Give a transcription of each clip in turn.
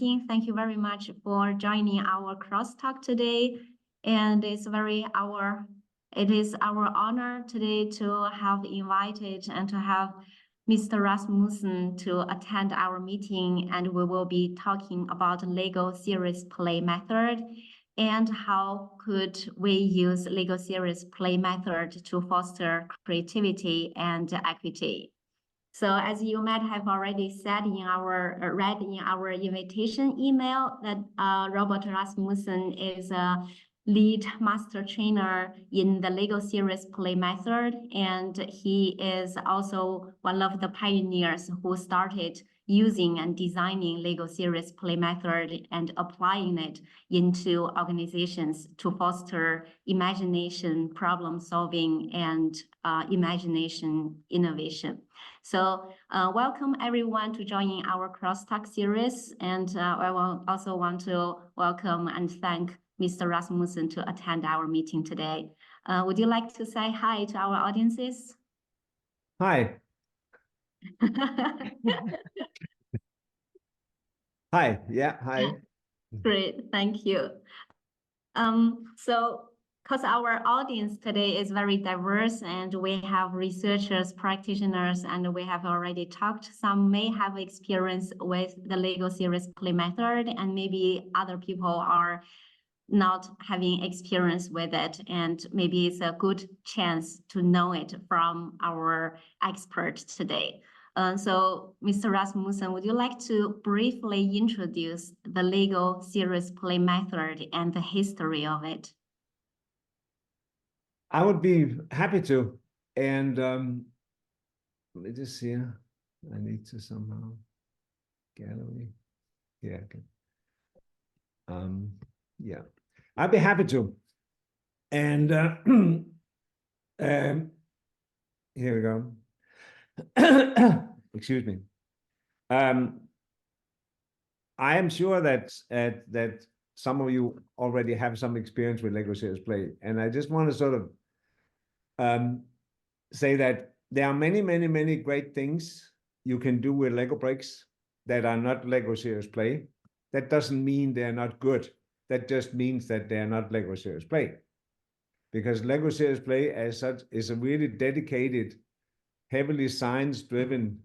Thank you very much for joining our Crosstalk today. And it is our honor today to have invited and to have Mr. Rasmussen to attend our meeting, and we will be talking about Lego series play method and how could we use Lego series play method to foster creativity and equity. So as you might have already said read in our invitation email that Robert Rasmussen is a lead master trainer in the Lego series play method, and he is also one of the pioneers who started using and designing Lego series play method and applying it into organizations to foster imagination, problem solving, and imagination innovation. So welcome everyone to joining our Crosstalk series, and I also want to welcome and thank Mr. Rasmussen to attend our meeting today. Would you like to say hi to our audiences? Hi. Hi. Yeah. Hi. Great. Thank you. So because our audience today is very diverse and we have researchers, practitioners, and we have already talked, some may have experience with the Lego series play method, and maybe other people are not having experience with it, and maybe it's a good chance to know it from our expert today. So, Mr. Rasmussen, would you like to briefly introduce the Lego series play method and the history of it? I would be happy to. And let me just see. I need to somehow gallery. Yeah. Okay. Yeah, I'd be happy to. And here we go. Excuse me. I am sure that that some of you already have some experience with Lego series play, and I just want to sort of say that there are many great things you can do with Lego bricks that are not Lego series play. That doesn't mean they're not good. That just means that they're not Lego series play. Because Lego series play as such is a really dedicated, heavily science-driven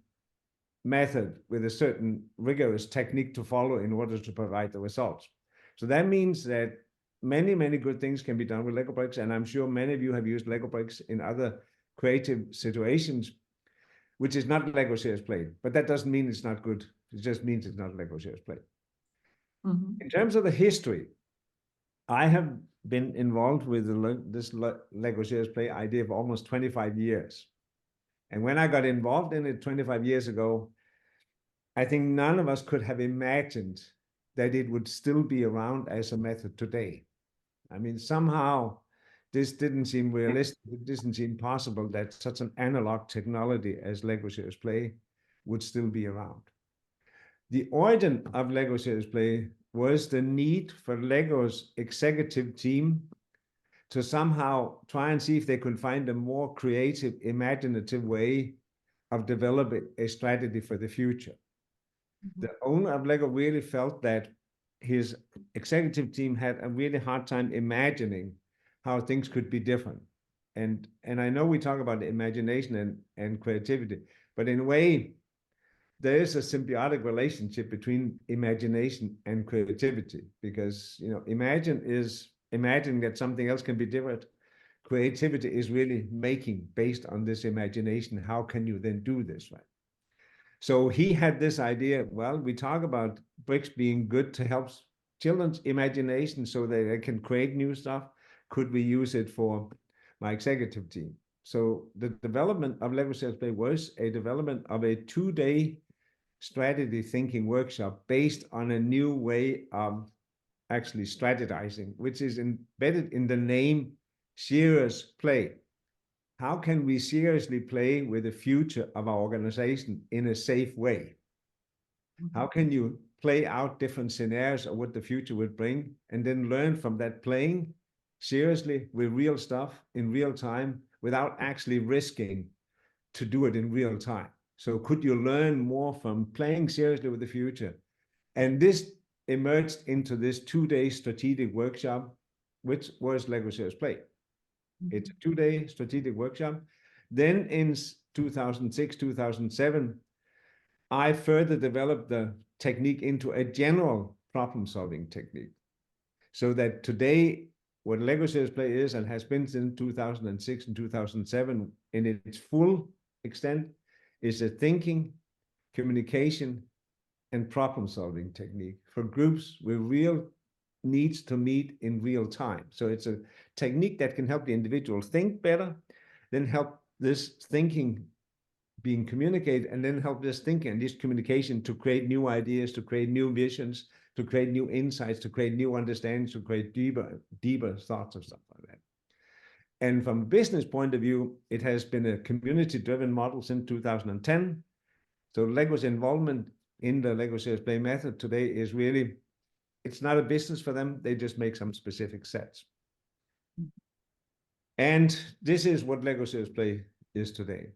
method with a certain rigorous technique to follow in order to provide the results. So that means that many good things can be done with Lego bricks, and I'm sure many of you have used Lego bricks in other creative situations, which is not Lego series play, but that doesn't mean it's not good. It just means it's not Lego series play. Mm-hmm. In terms of the history, I have been involved with this Lego series play idea for almost 25 years. And when I got involved in it 25 years ago, I think none of us could have imagined that it would still be around as a method today. I mean, somehow this didn't seem realistic. It didn't seem possible that such an analog technology as Lego series play would still be around. The origin of Lego series play was the need for Lego's executive team to somehow try and see if they could find a more creative, imaginative way of developing a strategy for the future. Mm-hmm. The owner of Lego really felt that his executive team had a really hard time imagining how things could be different. And I know we talk about imagination and creativity, but in a way, there is a symbiotic relationship between imagination and creativity, because imagining that something else can be different. Creativity is really making based on this imagination. How can you then do this, right? So he had this idea, well, we talk about bricks being good to help children's imagination so that they can create new stuff. Could we use it for my executive team? So the development of Lego series play was a development of a 2-day strategy thinking workshop based on a new way of actually strategizing, which is embedded in the name serious play. How can we seriously play with the future of our organization in a safe way? Mm-hmm. How can you play out different scenarios of what the future would bring, and then learn from that playing seriously with real stuff in real time without actually risking to do it in real time? So could you learn more from playing seriously with the future? And this emerged into this 2-day strategic workshop, which was Lego Serious Play. It's a 2-day strategic workshop. Then in 2006, 2007, I further developed the technique into a general problem-solving technique. So that today, what Lego Serious Play is and has been since 2006 and 2007 in its full extent is a thinking, communication, and problem-solving technique for groups with real needs to meet in real time. So it's a technique that can help the individual think better, then help this thinking being communicated, and then help this thinking and this communication to create new ideas, to create new visions, to create new insights, to create new understandings, to create deeper thoughts of stuff like that. And from a business point of view, it has been a community-driven model since 2010. So Lego's involvement in the Lego Serious Play method today is really, it's not a business for them. They just make some specific sets. And this is what Lego Serious Play is today.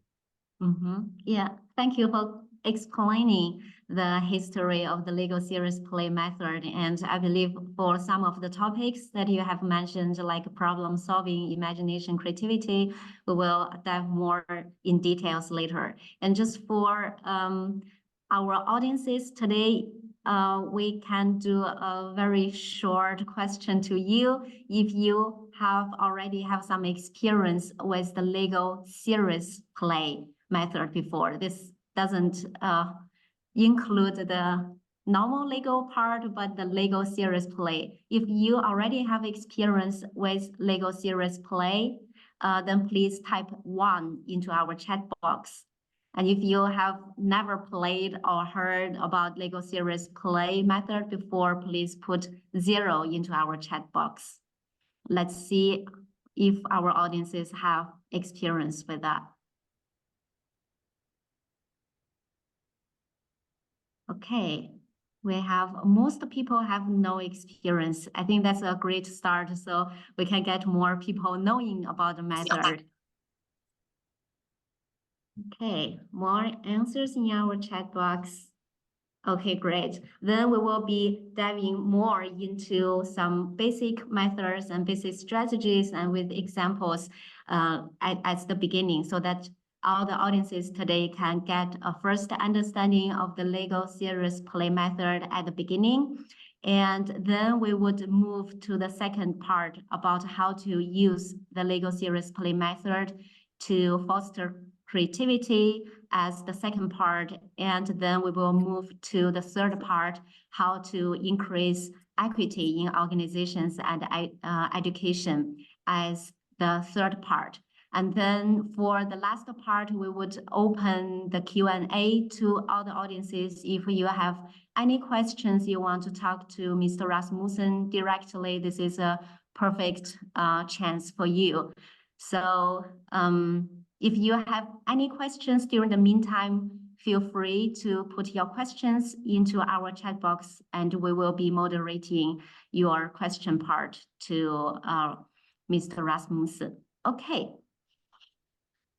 Yeah, thank you for explaining the history of the Lego Serious Play method. And I believe for some of the topics that you have mentioned, like problem solving, imagination, creativity, we will dive more in details later. And just for our audiences today, we can do a very short question to you. If you already have some experience with the Lego Serious Play method before, this doesn't include the normal Lego part, but the Lego Serious Play. If you already have experience with Lego Serious Play, then please type 1 into our chat box. And if you have never played or heard about Lego Serious Play method before, please put 0 into our chat box. Let's see if our audiences have experience with that. Okay, we have, most people have no experience. I think that's a great start, so we can get more people knowing about the method. Okay, more answers in our chat box. Okay, great. Then we will be diving more into some basic methods and basic strategies and with examples at the beginning, so that all the audiences today can get a first understanding of the Lego Serious Play method at the beginning. And then we would move to the second part about how to use the Lego Serious Play method to foster creativity as the second part. And then we will move to the third part, how to increase equity in organizations and education as the third part. And then for the last part, we would open the Q&A to all the audiences. If you have any questions you want to talk to Mr. Rasmussen directly, this is a perfect chance for you. So if you have any questions during the meantime, feel free to put your questions into our chat box and we will be moderating your question part to Mr. Rasmussen. Okay.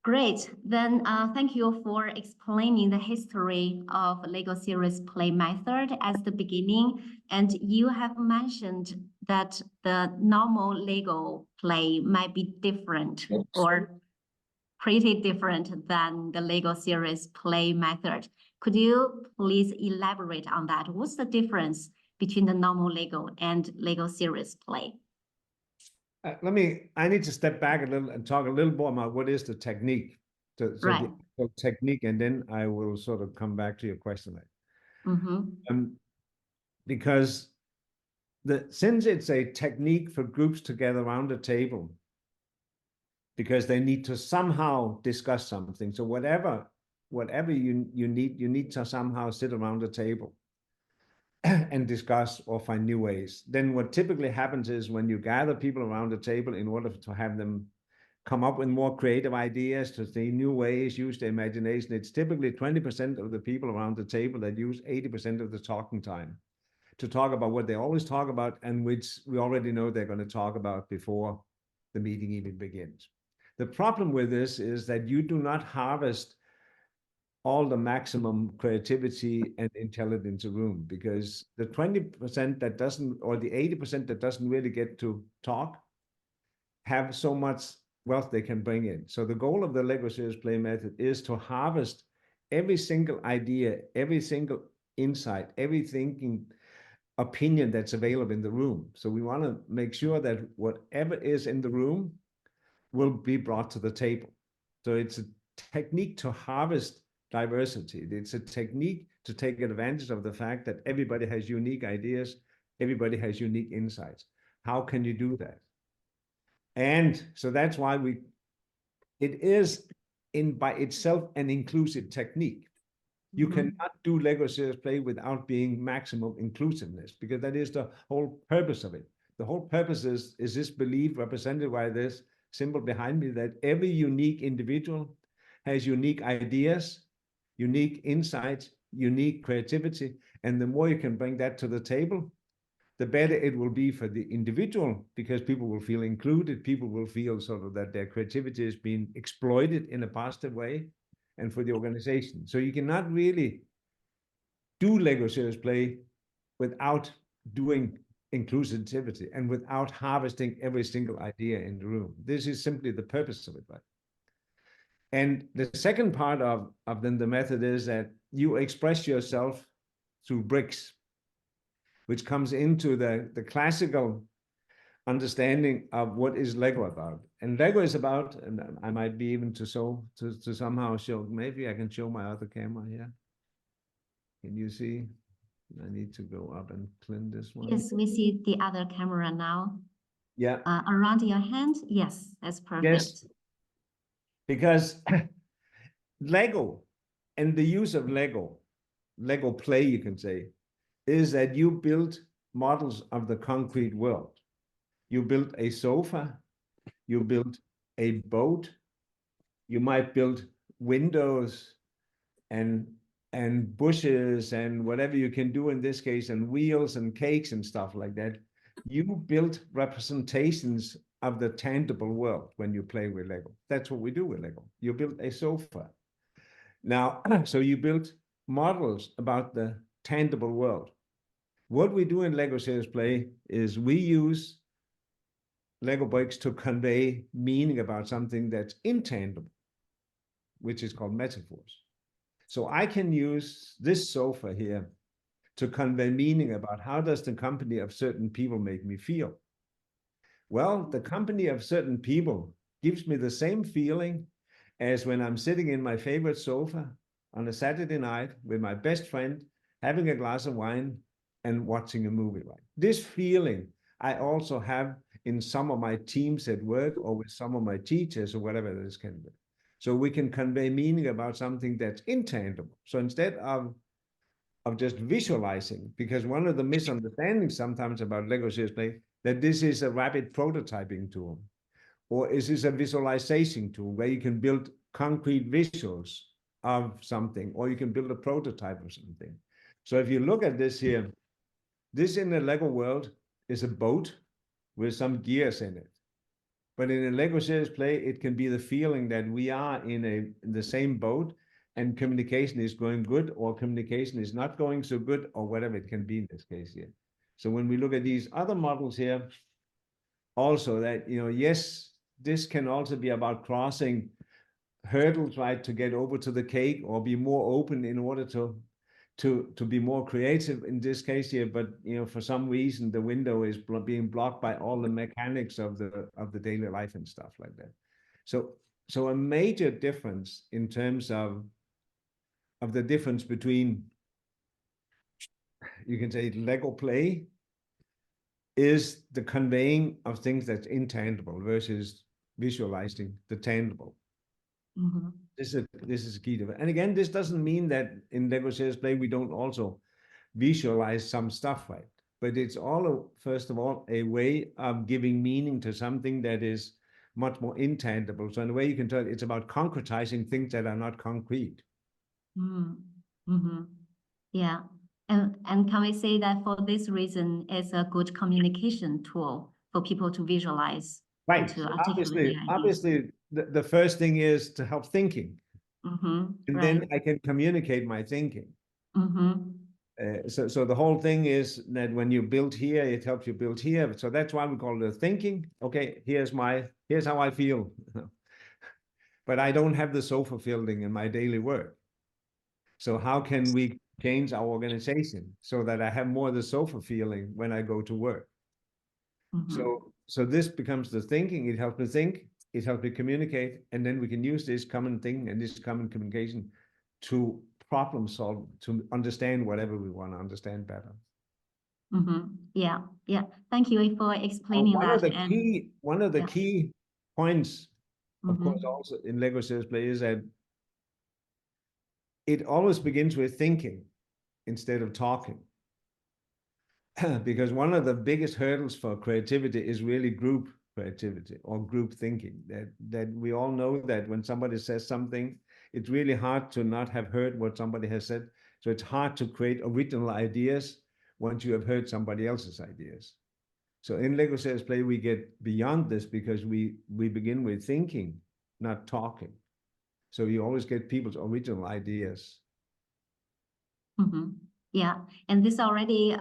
Great. Then thank you for explaining the history of Lego Serious Play method as the beginning. And you have mentioned that the normal Lego play might be different or pretty different than the Lego Serious Play method. Could you please elaborate on that? What's the difference between the normal Lego and Lego Serious Play? I need to step back a little and talk a little more about what is the technique. So right. the technique, and then I will sort of come back to your question. Because since it's a technique for groups to gather around a table, because they need to somehow discuss something. So whatever you need to somehow sit around the table and discuss or find new ways. Then what typically happens is when you gather people around the table in order to have them come up with more creative ideas, to see new ways, use their imagination, it's typically 20% of the people around the table that use 80% of the talking time to talk about what they always talk about and which we already know they're going to talk about before the meeting even begins. The problem with this is that you do not harvest all the maximum creativity and intelligence in a room, because the 20% that doesn't, or the 80% that doesn't really get to talk, have so much wealth they can bring in. So the goal of the Lego Serious Play method is to harvest every single idea, every single insight, every thinking opinion that's available in the room. So we want to make sure that whatever is in the room will be brought to the table. So it's a technique to harvest diversity. It's a technique to take advantage of the fact that everybody has unique ideas, everybody has unique insights. How can you do that? And so that's why it is by itself an inclusive technique. You cannot do Lego Serious Play without being maximum inclusiveness, because that is the whole purpose of it. The whole purpose is this belief represented by this symbol behind me, that every unique individual has unique ideas, unique insights, unique creativity. And the more you can bring that to the table, the better it will be for the individual, because people will feel included. People will feel sort of that their creativity is being exploited in a positive way, and for the organization. So you cannot really do Lego Serious Play without doing inclusivity and without harvesting every single idea in the room. This is simply the purpose of it, right? And the second part of then the method is that you express yourself through bricks, which comes into the classical understanding of what is Lego about. And Lego is about, and I might be even to somehow show, maybe I can show my other camera here. Can you see? I need to go up and clean this one. Yes, we see the other camera now. Yeah. Around your hand. Yes, that's perfect. Yes. Because Lego and the use of Lego play, you can say, is that you build models of the concrete world. You build a sofa, you build a boat, you might build windows and bushes and whatever you can do in this case, and wheels and cakes and stuff like that. You build representations of the tangible world when you play with Lego. That's what we do with Lego. You build a sofa. Now, so you build models about the tangible world. What we do in Lego Serious Play is we use Lego bricks to convey meaning about something that's intangible, which is called metaphors. So I can use this sofa here to convey meaning about how does the company of certain people make me feel. Well, the company of certain people gives me the same feeling as when I'm sitting in my favorite sofa on a Saturday night with my best friend, having a glass of wine and watching a movie. Right? This feeling I also have in some of my teams at work or with some of my teachers or whatever this can be. So we can convey meaning about something that's intangible. So instead of just visualizing, because one of the misunderstandings sometimes about Lego Serious Play, that this is a rapid prototyping tool, or is this a visualization tool where you can build concrete visuals of something, or you can build a prototype of something. So if you look at this here, this in the Lego world is a boat with some gears in it. But in a Lego Serious Play, it can be the feeling that we are in the same boat and communication is going good, or communication is not going so good, or whatever it can be in this case here. So when we look at these other models here, also that, yes, this can also be about crossing hurdles, right, to get over to the cake, or be more open in order to be more creative in this case here. But for some reason the window is being blocked by all the mechanics of the daily life and stuff like that. So a major difference in terms of the difference between, you can say, Lego play is the conveying of things that's intangible versus visualizing the tangible. Mm-hmm. This is key to it. And again, this doesn't mean that in Lego Serious Play we don't also visualize some stuff, right? But it's all, first of all, a way of giving meaning to something that is much more intangible. So in a way you can tell it's about concretizing things that are not concrete. Mm-hmm. Yeah. And can we say that for this reason, it's a good communication tool for people to visualize? Right. And to So articulate their ideas? obviously, the first thing is to help thinking. And right. then I can communicate my thinking. So the whole thing is that when you build here, it helps you build here. So that's why we call it thinking. Okay, here's how I feel. But I don't have the sofa feeling in my daily work. So how can we change our organization so that I have more of the sofa feeling when I go to work? So this becomes the thinking. It helps me think, it helps me communicate, and then we can use this common thing and this common communication to problem solve, to understand whatever we want to understand better. Yeah, yeah. Thank you for explaining One that. Of the yeah. key points, of course, also in Lego Serious Play is that it always begins with thinking instead of talking. Because one of the biggest hurdles for creativity is really group creativity or group thinking. That we all know that when somebody says something, it's really hard to not have heard what somebody has said. So it's hard to create original ideas once you have heard somebody else's ideas. So in Lego Serious Play, we get beyond this because we begin with thinking, not talking. So you always get people's original ideas. Yeah, and this already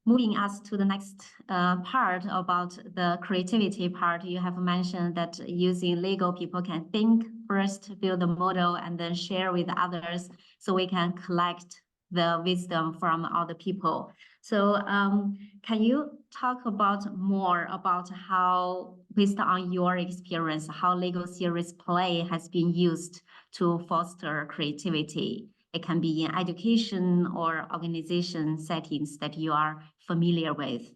moving us to the next part about the creativity part. You have mentioned that using Lego, people can think first, build a model, and then share with others, so we can collect the wisdom from other people. So can you talk about more about how, based on your experience, how Lego Serious Play has been used to foster creativity? It can be in education or organization settings that you are familiar with.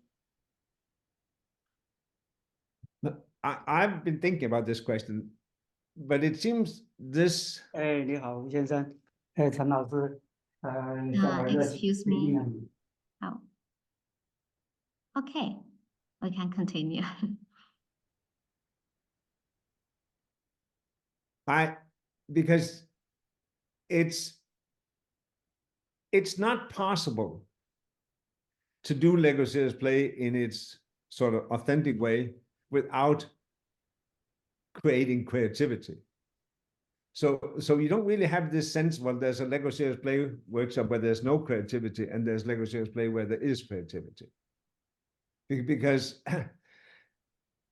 I've been thinking about this question, but it seems this. 你好，吴先生，陈老师，excuse me. Oh. Okay, we can continue. Because it's not possible to do Lego Serious Play in its sort of authentic way without creating creativity. So you don't really have this sense, well, there's a Lego Serious Play workshop where there's no creativity, and there's Lego Serious Play where there is creativity. Because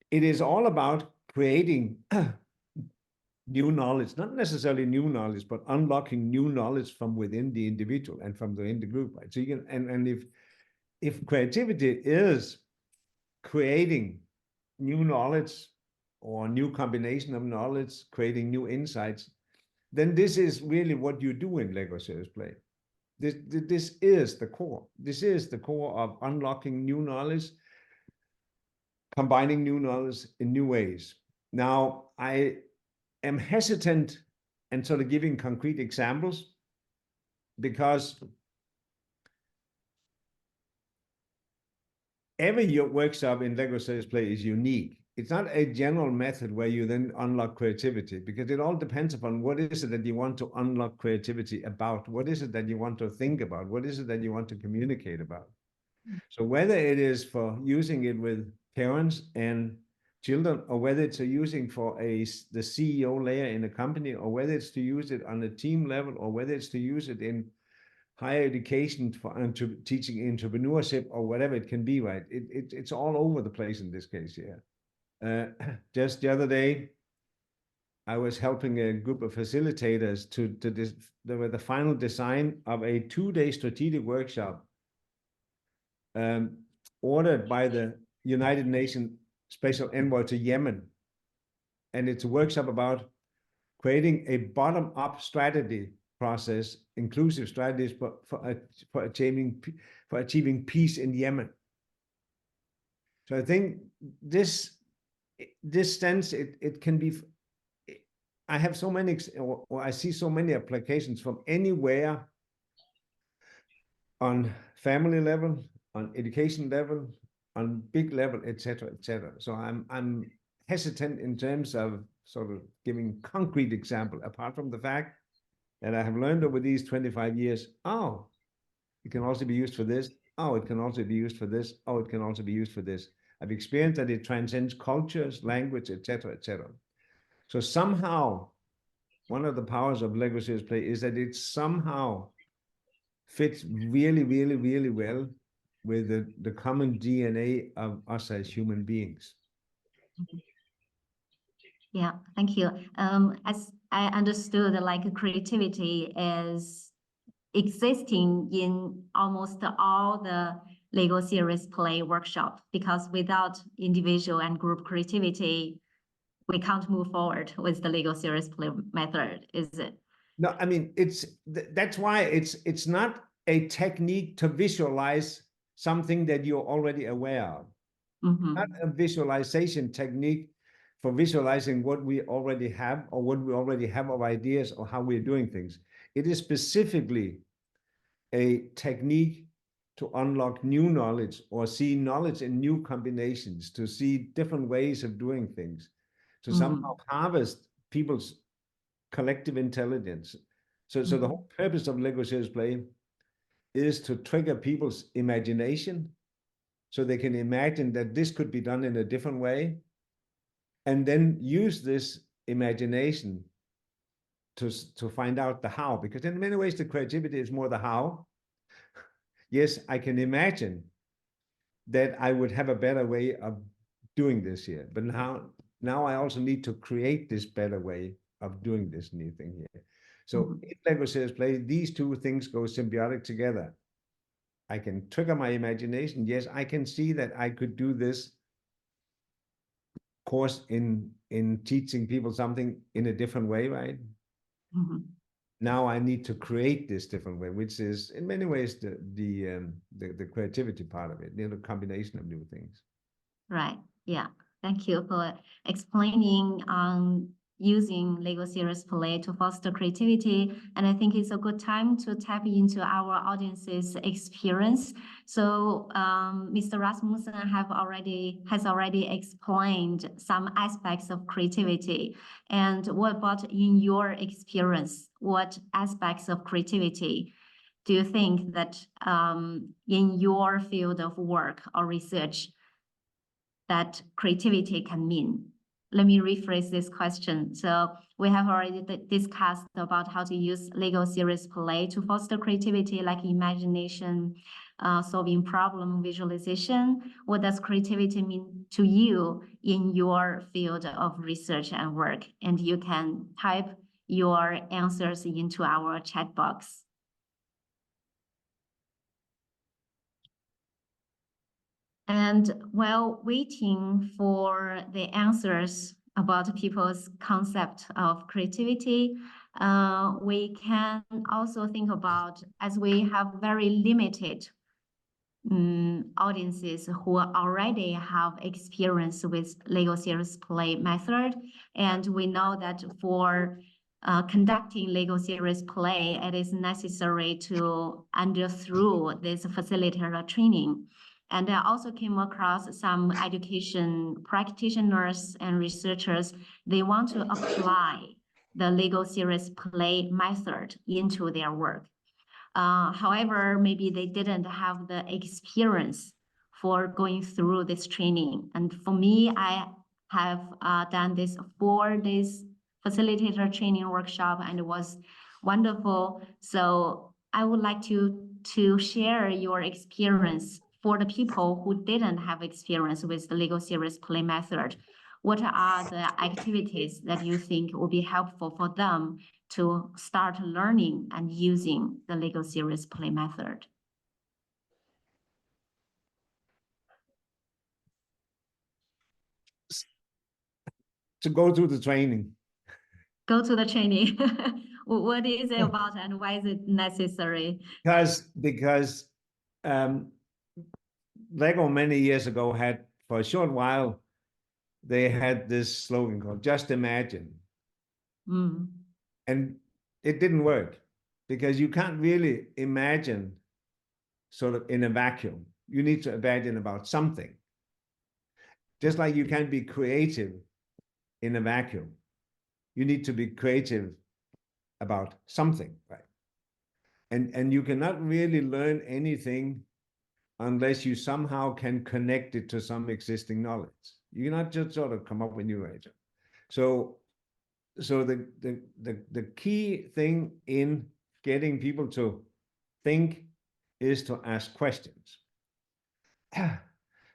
it is all about creating new knowledge, not necessarily new knowledge, but unlocking new knowledge from within the individual and from within the group, right? So you can, and if creativity is creating new knowledge or new combination of knowledge, creating new insights, then this is really what you do in Lego Serious Play. This is the core. This is the core of unlocking new knowledge, combining new knowledge in new ways. Now, I am hesitant and sort of giving concrete examples because every workshop in Lego Serious Play is unique. It's not a general method where you then unlock creativity, because it all depends upon what is it that you want to unlock creativity about? What is it that you want to think about? What is it that you want to communicate about? So whether it is for using it with parents and children, or whether it's using for the CEO layer in a company, or whether it's to use it on a team level, or whether it's to use it in higher education for teaching entrepreneurship, or whatever it can be, right? It's all over the place in this case here. Just the other day, I was helping a group of facilitators to the final design of a 2-day strategic workshop ordered by the United Nations Special Envoy to Yemen. And it's a workshop about creating a bottom-up strategy process, inclusive strategies for achieving peace in Yemen. So I think this sense, it can be, I have so many, or I see so many applications from anywhere, on family level, on education level, on big level, etc., etc. So I'm hesitant in terms of sort of giving concrete example, apart from the fact that I have learned over these 25 years, oh, it can also be used for this. Oh, it can also be used for this. Oh, it can also be used for this. I've experienced that it transcends cultures, language, etc., etc. So somehow one of the powers of Lego Serious Play is that it somehow fits really, really, really well with the common DNA of us as human beings. Yeah, thank you. As I understood, like creativity is existing in almost all the Lego Serious Play workshop, because without individual and group creativity, we can't move forward with the Lego Serious Play method, is it? No, I mean, that's why it's not a technique to visualize something that you're already aware of. Not a visualization technique for visualizing what we already have or what we already have of ideas or how we're doing things. It is specifically a technique to unlock new knowledge or see knowledge in new combinations, to see different ways of doing things, to somehow harvest people's collective intelligence. So the whole purpose of Lego Serious Play is to trigger people's imagination so they can imagine that this could be done in a different way, and then use this imagination to find out the how, because in many ways the creativity is more the how. Yes, I can imagine that I would have a better way of doing this here, but now I also need to create this better way of doing this new thing here. So in Lego Serious Play, these two things go symbiotic together. I can trigger my imagination. Yes, I can see that I could do this course in teaching people something in a different way, right? Now I need to create this different way, which is in many ways the creativity part of it, the combination of new things. Right. Yeah. Thank you for explaining using Lego Serious Play to foster creativity. And I think it's a good time to tap into our audience's experience. So Mr. Rasmussen has already explained some aspects of creativity. And what about in your experience? What aspects of creativity do you think that in your field of work or research that creativity can mean? Let me rephrase this question. So we have already discussed about how to use Lego Serious Play to foster creativity, like imagination, solving problem, visualization. What does creativity mean to you in your field of research and work? And you can type your answers into our chat box. And while waiting for the answers about people's concept of creativity, we can also think about, as we have very limited audiences who already have experience with Lego Serious Play method, and we know that for conducting Lego Serious Play, it is necessary to under through this facilitator training. And I also came across some education practitioners and researchers. They want to apply the Lego Serious Play method into their work. However, maybe they didn't have the experience for going through this training. And for me, I have done this 4 days facilitator training workshop, and it was wonderful. So I would like to share your experience for the people who didn't have experience with the Lego Serious Play method. What are the activities that you think will be helpful for them to start learning and using the Lego Serious Play method? To go through the training. Go to the training. What is it about and why is it necessary? Because Lego many years ago had, for a short while, they had this slogan called "Just Imagine." And it didn't work because you can't really imagine sort of in a vacuum. You need to imagine about something. Just like you can't be creative in a vacuum. You need to be creative about something, right? And you cannot really learn anything unless you somehow can connect it to some existing knowledge. You cannot just sort of come up with new ideas. So the key thing in getting people to think is to ask questions.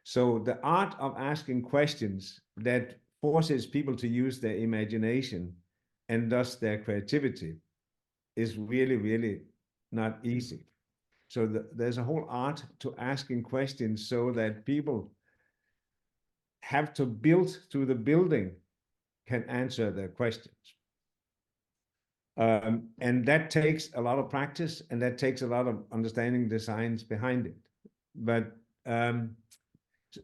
So the art of asking questions that forces people to use their imagination and thus their creativity is really, really not easy. So there's a whole art to asking questions so that people have to build through the building can answer their questions. And that takes a lot of practice, and that takes a lot of understanding the science behind it. But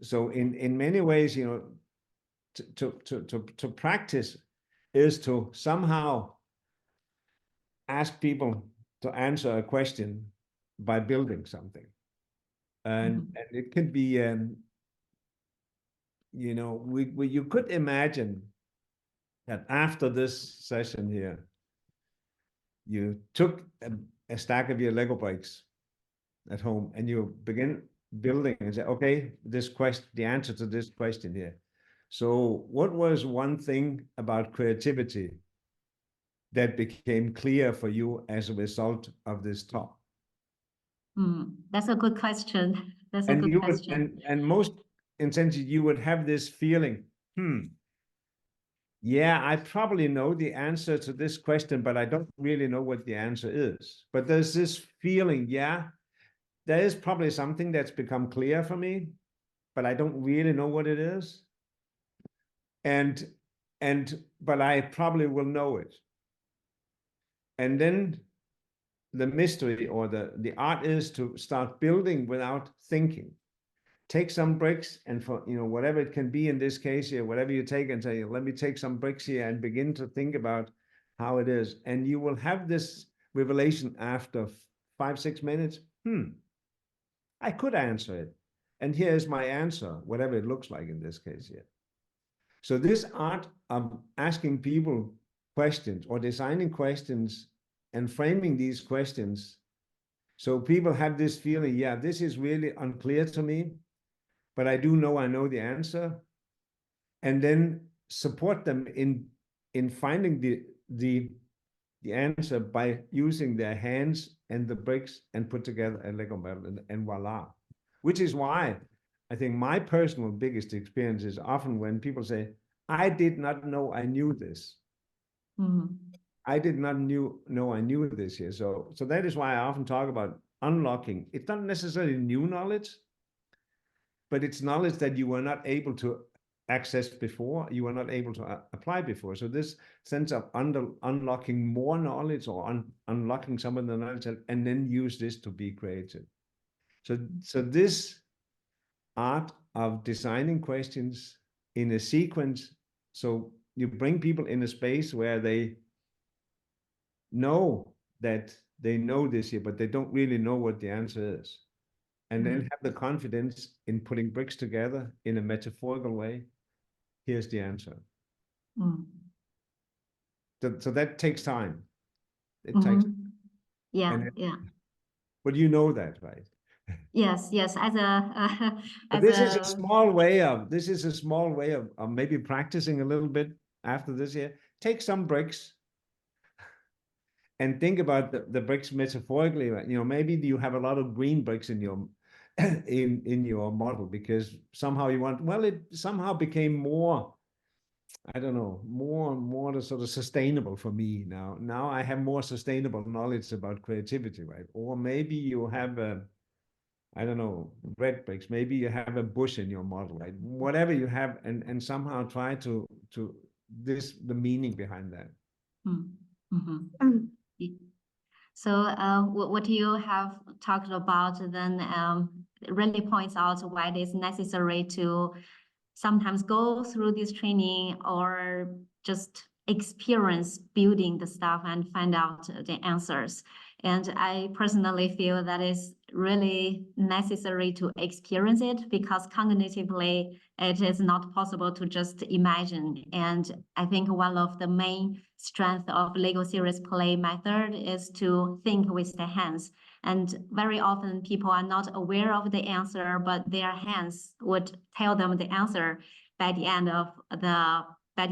so in many ways, you know, to practice is to somehow ask people to answer a question by building something, and it could be, you know, you could imagine that after this session here, you took a stack of your Lego bricks at home and you begin building and say, okay, this question, the answer to this question here. So what was one thing about creativity that became clear for you as a result of this talk? That's a good question. That's a And good you question. would, and most essentially you would have this feeling, yeah, I probably know the answer to this question, but I don't really know what the answer is. But there's this feeling, yeah, there is probably something that's become clear for me, but I don't really know what it is. But I probably will know it. And then the mystery or the art is to start building without thinking. Take some bricks, and for, you know, whatever it can be in this case here, whatever you take, and say, let me take some bricks here and begin to think about how it is. And you will have this revelation after 5-6 minutes. I could answer it. And here's my answer, whatever it looks like in this case here. So this art of asking people questions or designing questions and framing these questions, so people have this feeling, yeah, this is really unclear to me, but I do know I know the answer, and then support them in finding the answer by using their hands and the bricks and put together a Lego model, and voila. Which is why I think my personal biggest experience is often when people say, I did not know I knew this. I did not know I knew this here. So that is why I often talk about unlocking. It's not necessarily new knowledge, but it's knowledge that you were not able to access before, you were not able to apply before. So this sense of unlocking more knowledge or unlocking some of the knowledge and then use this to be creative. So this art of designing questions in a sequence, so you bring people in a space where they know that they know this here, but they don't really know what the answer is. And then have the confidence in putting bricks together in a metaphorical way. Here's the answer. So that takes time. It takes. Yeah, yeah. But you know that, right? Yes, yes. This is a small way of maybe practicing a little bit after this year. Take some bricks and think about the bricks metaphorically. You know, maybe you have a lot of green bricks in your in your model because somehow you want, well, it somehow became more, I don't know, more the sort of sustainable for me now. Now I have more sustainable knowledge about creativity, right? Or maybe you have I don't know, red bricks. Maybe you have a bush in your model, right? Whatever you have, and somehow try to the meaning behind that. So what you have talked about then really points out why it is necessary to sometimes go through this training or just experience building the stuff and find out the answers. And I personally feel that is really necessary to experience it because cognitively it is not possible to just imagine. And I think one of the main strengths of Lego series play method is to think with the hands. And very often people are not aware of the answer, but their hands would tell them the answer by the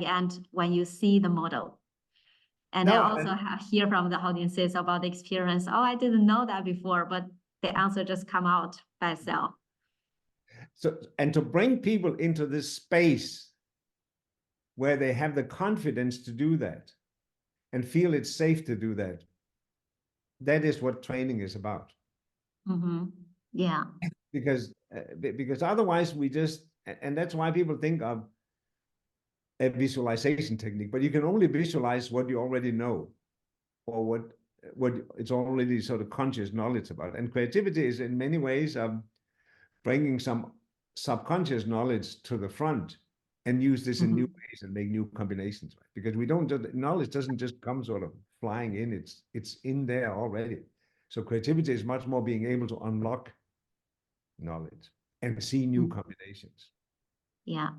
end when you see the model. And I No, also hear from the audiences about the experience. Oh, I didn't know that before, but the answer just come out by itself. So, and to bring people into this space where they have the confidence to do that and feel it's safe to do that, that is what training is about. Mm-hmm. Yeah. Because otherwise we just, and that's why people think of a visualization technique, but you can only visualize what you already know, or what it's already sort of conscious knowledge about. And creativity is in many ways bringing some subconscious knowledge to the front and use this in new ways and make new combinations, right? Because we don't just, knowledge doesn't just come sort of flying in, it's in there already. So creativity is much more being able to unlock knowledge and see new combinations. Yeah.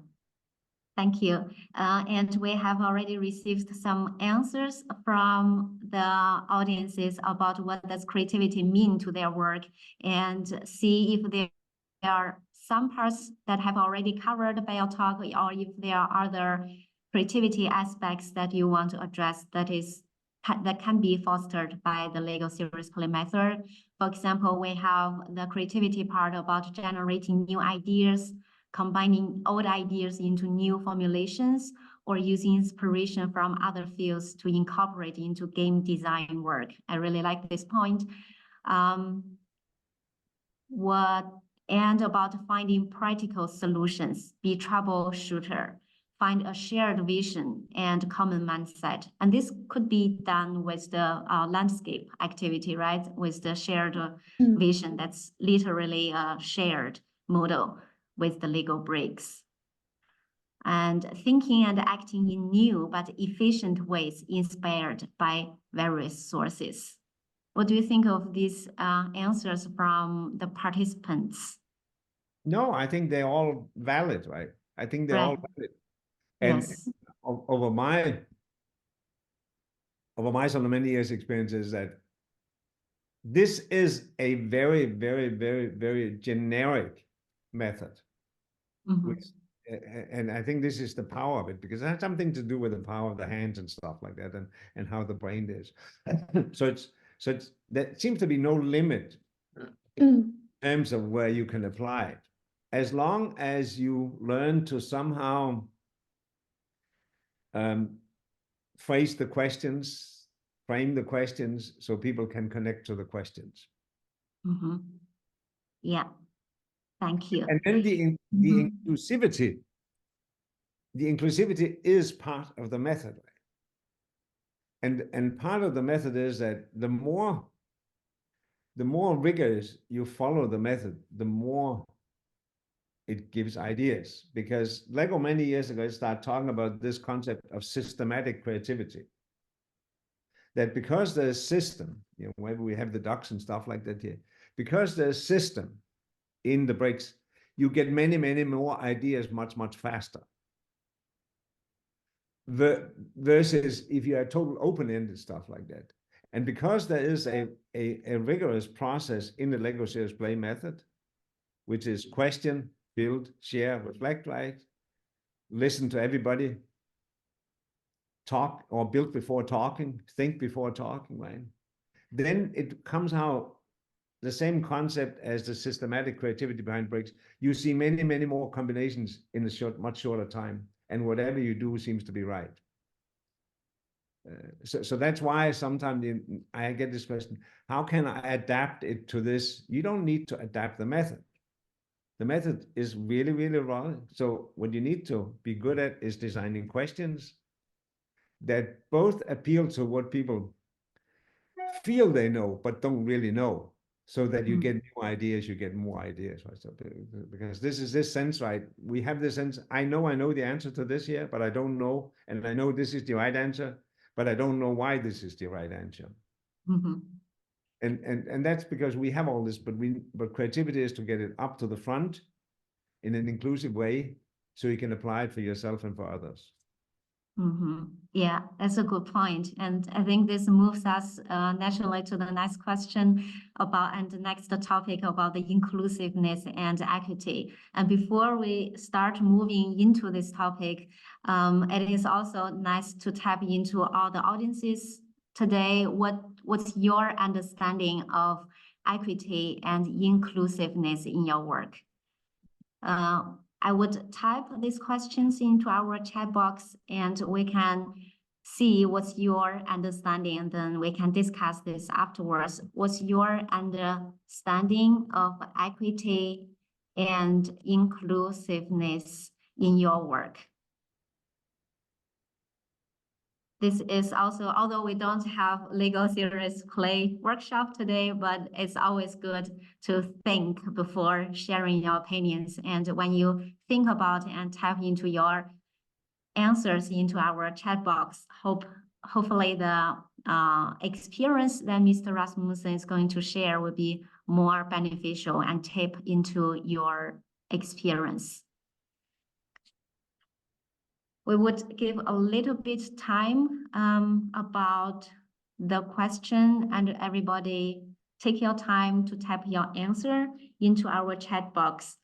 Thank you. And we have already received some answers from the audiences about what does creativity mean to their work, and see if there are some parts that have already covered by your talk, or if there are other creativity aspects that you want to address that can be fostered by the Lego series play method. For example, we have the creativity part about generating new ideas, combining old ideas into new formulations, or using inspiration from other fields to incorporate into game design work. I really like this point. And about finding practical solutions, be troubleshooter, find a shared vision and common mindset. And this could be done with the landscape activity, right? With the shared vision that's literally a shared model with the Lego bricks. And thinking and acting in new but efficient ways inspired by various sources. What do you think of these answers from the participants? No, I think they're all valid, right? I think they're all valid. And yes. over my sort of many years experience is that this is a very, very, very, very generic method. And I think this is the power of it, because it has something to do with the power of the hands and stuff like that, and how the brain is. so there seems to be no limit in terms of where you can apply it, as long as you learn to somehow frame the questions so people can connect to the questions. Yeah, thank you. And then the inclusivity is part of the method. And part of the method is that the more rigorous you follow the method, the more it gives ideas. Because Lego many years ago started talking about this concept of systematic creativity. That because there's system, you know, where we have the ducks and stuff like that here, because there's system in the bricks, you get many, many more ideas much, much faster. Versus if you are total open-ended stuff like that. And because there is a rigorous process in the Lego series play method, which is question, build, share, reflect, right? Listen to everybody, talk or build before talking, think before talking, right? Then it comes out the same concept as the systematic creativity behind bricks. You see many, many more combinations in a much shorter time. And whatever you do seems to be right. So that's why sometimes I get this question, how can I adapt it to this? You don't need to adapt the method. The method is really, really wrong. So what you need to be good at is designing questions that both appeal to what people feel they know, but don't really know. So that you get new ideas, you get more ideas, right? So, because this is this sense, right? We have this sense, I know the answer to this here, but I don't know. And I know this is the right answer, but I don't know why this is the right answer. And that's because we have all this, but creativity is to get it up to the front in an inclusive way, so you can apply it for yourself and for others. Yeah, that's a good point. And I think this moves us naturally to the next question and the next topic about the inclusiveness and equity. And before we start moving into this topic, it is also nice to tap into all the audiences today. What's your understanding of equity and inclusiveness in your work? I would type these questions into our chat box and we can see what's your understanding, and then we can discuss this afterwards. What's your understanding of equity and inclusiveness in your work? This is also, although we don't have legal series play workshop today, but it's always good to think before sharing your opinions. And when you think about and tap into your answers into our chat box, hopefully the experience that Mr. Rasmussen is going to share will be more beneficial and tap into your experience. We would give a little bit time about the question, and everybody take your time to type your answer into our chat box.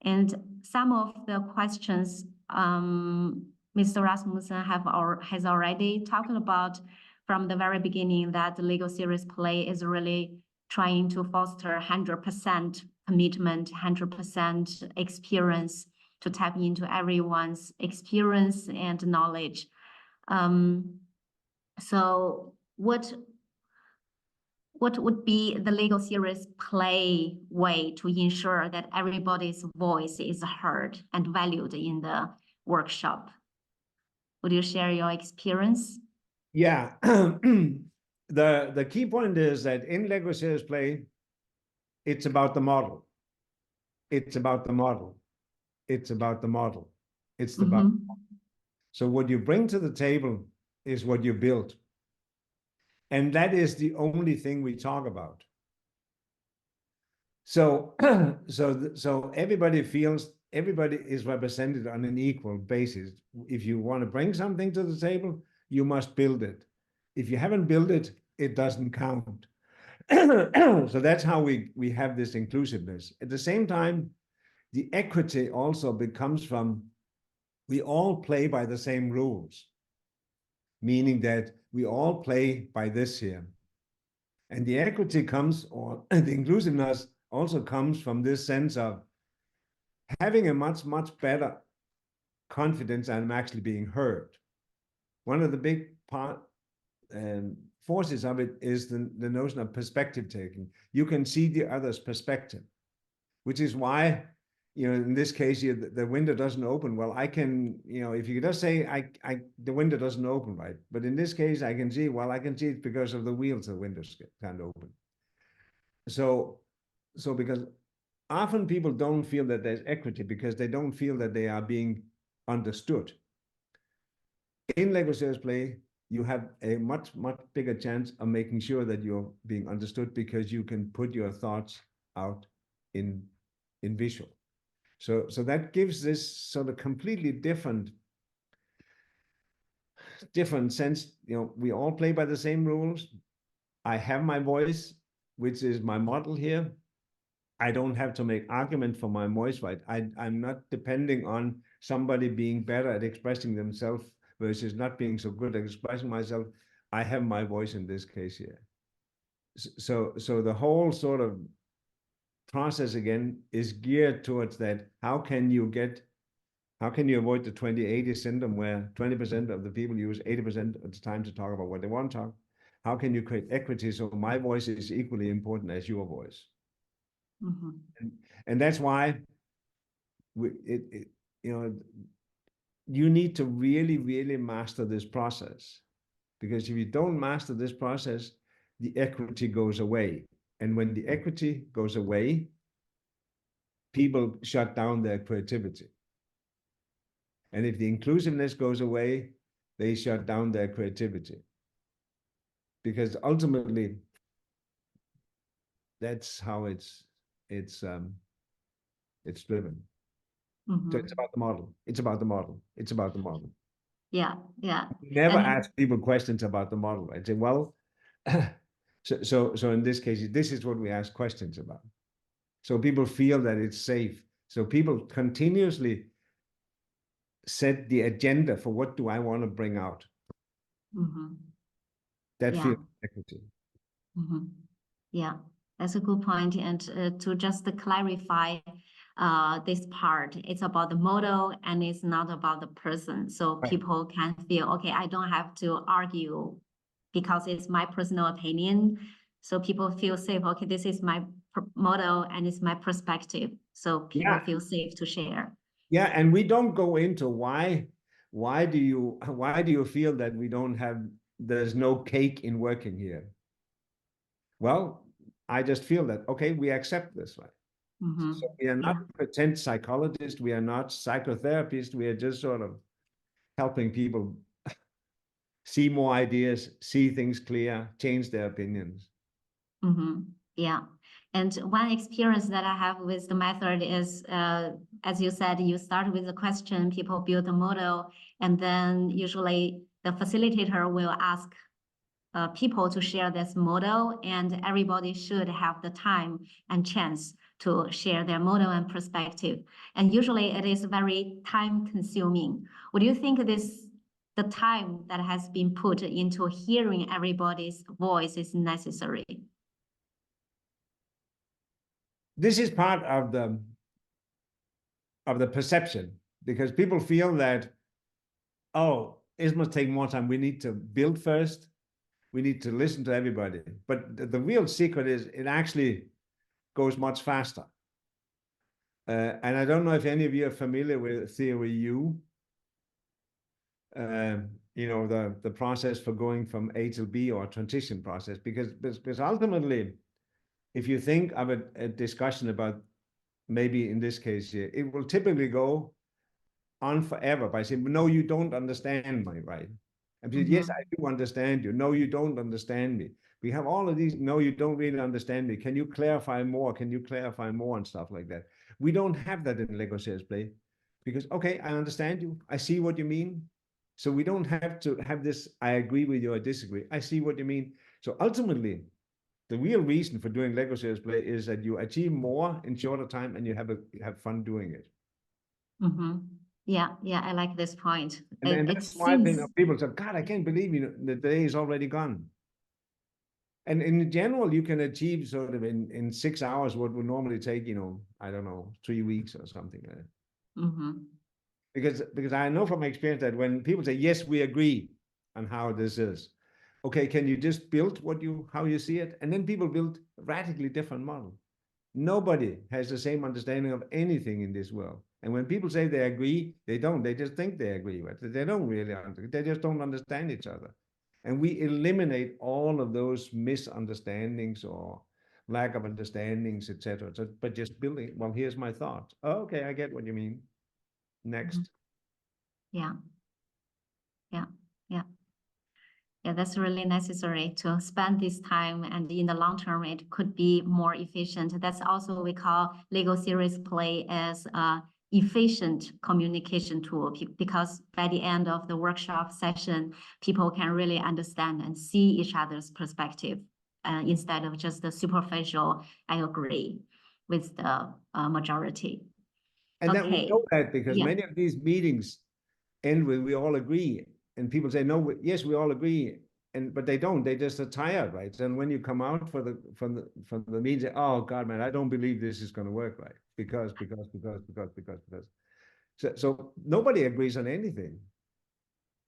And some of the questions Mr. Rasmussen has already talked about from the very beginning, that the legal series play is really trying to foster 100% commitment, 100% experience, to tap into everyone's experience and knowledge. So what would be the legal series play way to ensure that everybody's voice is heard and valued in the workshop? Would you share your experience? Yeah, the key point is that in Lego series play, it's about the model. It's about the model. It's about the model. It's about. So what you bring to the table is what you build. And that is the only thing we talk about. So, so everybody feels, everybody is represented on an equal basis. If you want to bring something to the table, you must build it. If you haven't built it, it doesn't count. So that's how we have this inclusiveness. At the same time, the equity also becomes from, we all play by the same rules, meaning that we all play by this here. And the equity comes, or the inclusiveness also comes from this sense of having a much better confidence I'm actually being heard. One of the big forces of it is the notion of perspective taking. You can see the other's perspective, which is why, you know, in this case, the window doesn't open. Well, I can, you know, if you just say, the window doesn't open, right? But in this case, I can see, well, I can see it because of the wheels, the windows can't open. So because often people don't feel that there's equity because they don't feel that they are being understood. In Lego series play, you have a much bigger chance of making sure that you're being understood because you can put your thoughts out in visual. So that gives this sort of completely different sense. You know, we all play by the same rules. I have my voice, which is my model here. I don't have to make argument for my voice, right? I'm not depending on somebody being better at expressing themselves versus not being so good at expressing myself. I have my voice in this case here. So the whole sort of process again is geared towards that. How can you avoid the 20-80 syndrome where 20% of the people use 80% of the time to talk about what they want to talk? How can you create equity so my voice is equally important as your voice? And that's why you know, you need to really master this process, because if you don't master this process, the equity goes away. And when the equity goes away, people shut down their creativity. And if the inclusiveness goes away, they shut down their creativity. Because ultimately, that's how it's driven. So it's about the model. It's about the model. It's about the model. Yeah. We never And ask people questions about the model. I say, well, so in this case, this is what we ask questions about. So people feel that it's safe. So people continuously set the agenda for what do I want to bring out. mhm, That yeah. feels equity. Yeah, that's a good point. And to just clarify this part, it's about the model and it's not about the person. So Right. people can feel, okay, I don't have to argue because it's my personal opinion. So people feel safe. Okay, this is my model and it's my perspective. So people feel safe to share. Yeah, and we don't go into why do you feel that there's no cake in working here? Well, I just feel that, okay, we accept this, right? So we are not pretend psychologists, we are not psychotherapists, we are just sort of helping people see more ideas, see things clear, change their opinions. Yeah. And one experience that I have with the method is, as you said, you start with a question, people build a model, and then usually the facilitator will ask people to share this model, and everybody should have the time and chance to share their model and perspective. And usually it is very time consuming. Would you think the time that has been put into hearing everybody's voice is necessary? This is part of the perception, because people feel that, oh, it must take more time. We need to build first. We need to listen to everybody. But the real secret is it actually goes much faster. And I don't know if any of you are familiar with theory U. You know, the process for going from A to B, or transition process, because ultimately, if you think of a discussion about, maybe in this case here, it will typically go on forever by saying, no, you don't understand my right. And people, yes, I do understand you. No, you don't understand me. We have all of these, no, you don't really understand me. Can you clarify more? Can you clarify more, and stuff like that. We don't have that in Lego Serious Play, because, okay, I understand you. I see what you mean. So we don't have to have this, I agree with you, I disagree. I see what you mean. So ultimately, the real reason for doing Lego Serious Play is that you achieve more in shorter time, and you have fun doing it. Yeah, I like this point. And It that's why seems people say, God, I can't believe the day is already gone. And in general, you can achieve sort of in 6 hours what would normally take, I don't know, 3 weeks or something like that. Because I know from experience that when people say, yes, we agree on how this is, okay, can you just build how you see it? And then people build a radically different model. Nobody has the same understanding of anything in this world. And when people say they agree, they don't. They just think they agree. But they don't really understand. They just don't understand each other. And we eliminate all of those misunderstandings or lack of understandings, etc. So, but just building, well, here's my thought. Oh, okay, I get what you mean. Next. Yeah, that's really necessary to spend this time, and in the long term, it could be more efficient. That's also we call Lego Serious Play as a efficient communication tool, because by the end of the workshop session, people can really understand and see each other's perspective instead of just the superficial, I agree with the majority. And then we know that because many of these meetings end with, we all agree. And people say, no, yes, we all agree. But they don't, they just are tired, right? And when you come out from the meeting, say, oh God, man, I don't believe this is going to work, right? Because. So nobody agrees on anything.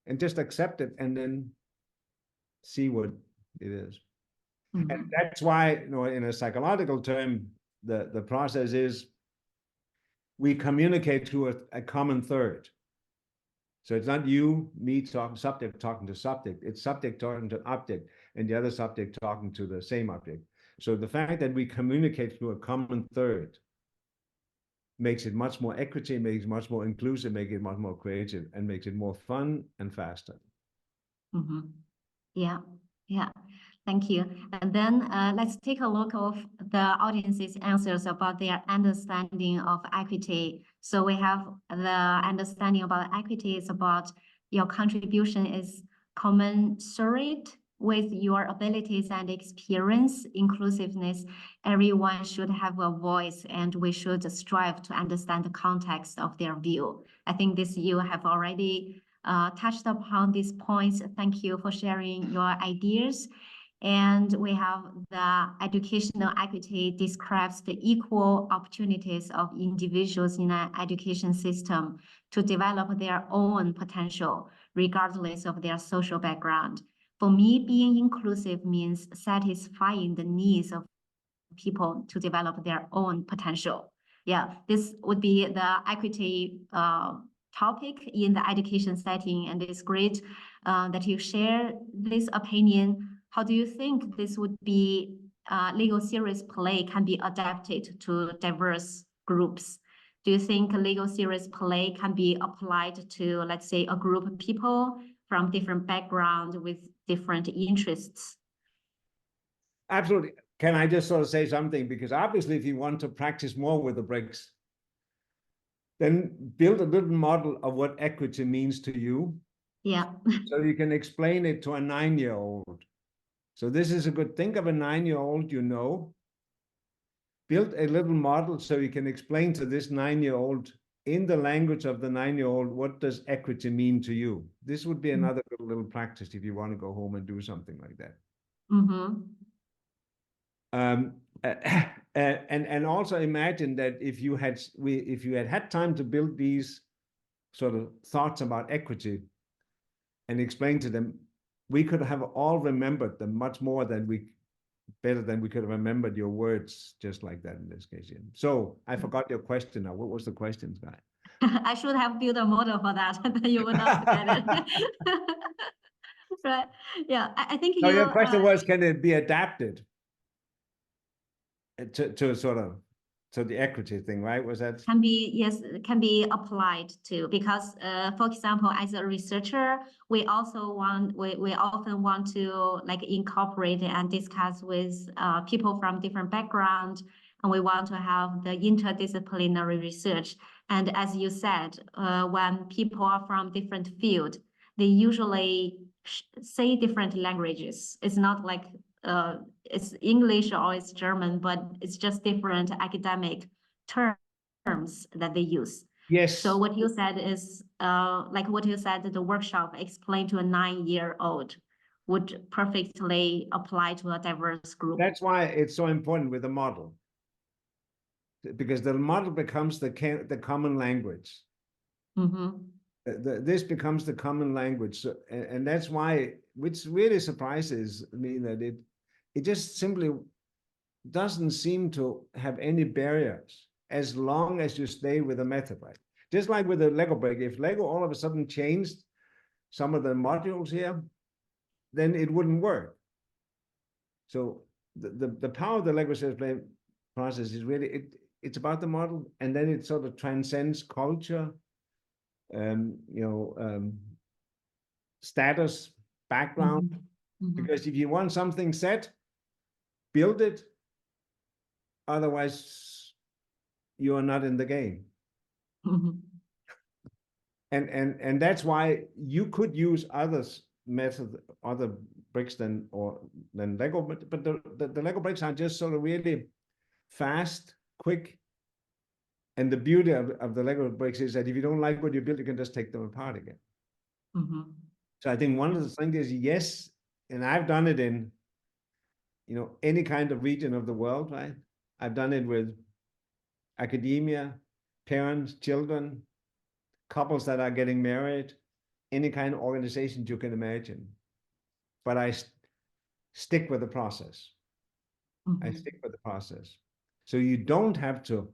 And just accept it and then see what it is. And that's why, in a psychological term, the process is we communicate through a common third. So it's not you, me, subject talking to subject. It's subject talking to object, and the other subject talking to the same object. So the fact that we communicate through a common third makes it much more equity, makes it much more inclusive, makes it much more creative, and makes it more fun and faster. Yeah. Thank you. And then let's take a look of the audience's answers about their understanding of equity. So we have the understanding about equity is about your contribution is commensurate with your abilities and experience, inclusiveness. Everyone should have a voice, and we should strive to understand the context of their view. I think this you have already touched upon these points. Thank you for sharing your ideas. And we have the educational equity describes the equal opportunities of individuals in an education system to develop their own potential, regardless of their social background. For me, being inclusive means satisfying the needs of people to develop their own potential. Yeah, this would be the equity topic in the education setting, and it's great that you share this opinion. How do you think this would be legal series play can be adapted to diverse groups? Do you think legal series play can be applied to, let's say, a group of people from different backgrounds with different interests? Absolutely. Can I just sort of say something? Because obviously, if you want to practice more with the bricks, then build a little model of what equity means to you. Yeah. So you can explain it to a 9-year-old. So this is a good, think of a 9-year-old, you know, build a little model so you can explain to this 9-year-old in the language of the 9-year-old, what does equity mean to you? This would be another little practice if you want to go home and do something like that. Mm-hmm. And also imagine that if you had time to build these sort of thoughts about equity and explain to them, we could have all remembered them much more better than we could have remembered your words just like that in this case. Yeah. So I forgot your question now. What was the question, Sky? I should have built a model for that. You would not forget it. Right. Yeah, I think No, you. your question was, can it be adapted to sort of the equity thing, right? Was that? Can be, yes, can be applied to, because for example, as a researcher, we often want to like incorporate and discuss with people from different backgrounds, and we want to have the interdisciplinary research. And as you said, when people are from different fields, they usually say different languages. It's not like it's English or it's German, but it's just different academic terms that they use. Yes. So what you said is like what you said, the workshop explained to a 9-year-old would perfectly apply to a diverse group. That's why it's so important with the model, because the model becomes the common language. Mm-hmm. This becomes the common language. So, and that's why, which really surprises me, that it just simply doesn't seem to have any barriers as long as you stay with the method, right? Just like with the Lego brick, if Lego all of a sudden changed some of the modules here, then it wouldn't work. So the power of the Lego series play process is really, it's about the model, and then it sort of transcends culture, status, background. Mm-hmm. Because if you want something set, build it. Otherwise, you are not in the game. Mm-hmm. And that's why you could use other bricks than Lego, but the Lego bricks are just sort of really fast, quick. And the beauty of the Lego bricks is that if you don't like what you build, you can just take them apart again. Mm-hmm. So I think one of the things is, yes, and I've done it in, any kind of region of the world, right? I've done it with academia, parents, children, couples that are getting married, any kind of organizations you can imagine. But I stick with the process. Mm-hmm. I stick with the process. So you don't have to,